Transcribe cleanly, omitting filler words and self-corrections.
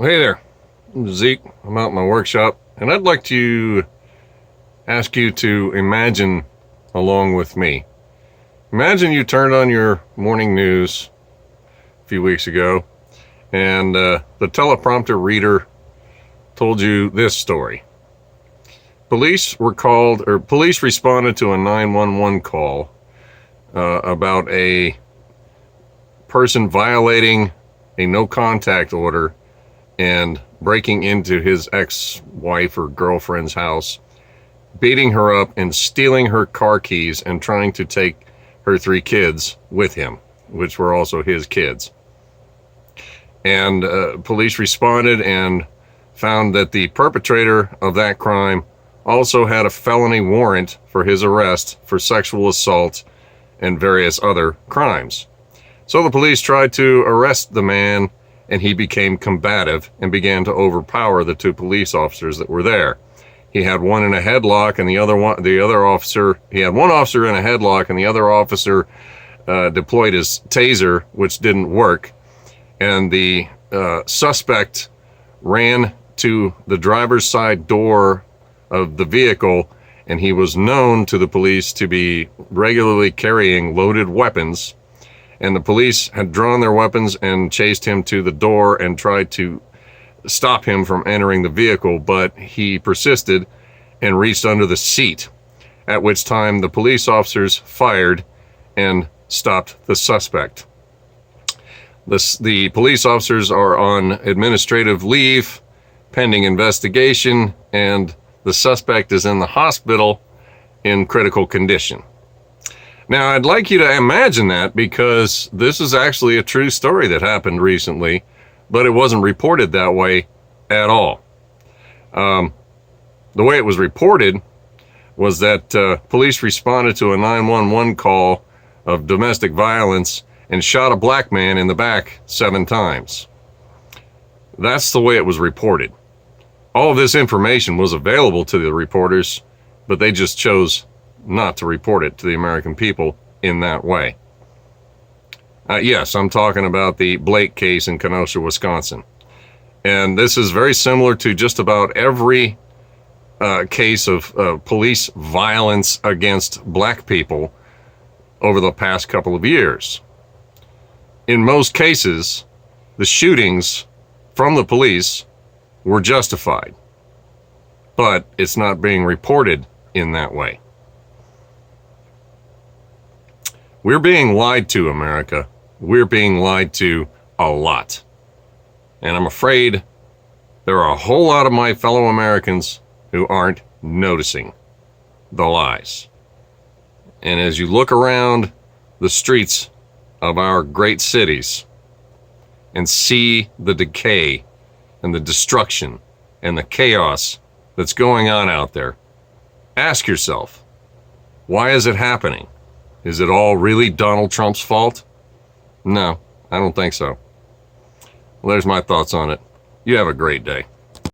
Hey there, I'm Zeke. I'm out in my workshop, and I'd like to ask you to imagine along with me. Imagine you turned on your morning news a few weeks ago, and the teleprompter reader told you this story. Police responded to a 911 call about a person violating a no contact order and breaking into his ex-wife or girlfriend's house, beating her up and stealing her car keys and trying to take her 3 kids with him, which were also his kids. And police responded and found that the perpetrator of that crime also had a felony warrant for his arrest for sexual assault and various other crimes. So the police tried to arrest the man, and he became combative and began to overpower the 2 police officers that were there. He had one in a headlock, and he had one officer in a headlock, and the other officer deployed his taser, which didn't work. And the suspect ran to the driver's side door of the vehicle, and he was known to the police to be regularly carrying loaded weapons. And the police had drawn their weapons and chased him to the door and tried to stop him from entering the vehicle, but he persisted and reached under the seat, at which time the police officers fired and stopped the suspect. The police officers are on administrative leave pending investigation, and the suspect is in the hospital in critical condition. Now, I'd like you to imagine that, because this is actually a true story that happened recently, but it wasn't reported that way at all. The way it was reported was that police responded to a 911 call of domestic violence and shot a black man in the back 7 times. That's the way it was reported. All of this information was available to the reporters, but they just chose not to report it to the American people in that way. Yes, I'm talking about the Blake case in Kenosha, Wisconsin. And this is very similar to just about every case of police violence against black people over the past couple of years. In most cases, the shootings from the police were justified, but it's not being reported in that way. We're being lied to, America. We're being lied to a lot. And I'm afraid there are a whole lot of my fellow Americans who aren't noticing the lies. And as you look around the streets of our great cities and see the decay and the destruction and the chaos that's going on out there, ask yourself, why is it happening? Is it all really Donald Trump's fault? No, I don't think so. Well, there's my thoughts on it. You have a great day.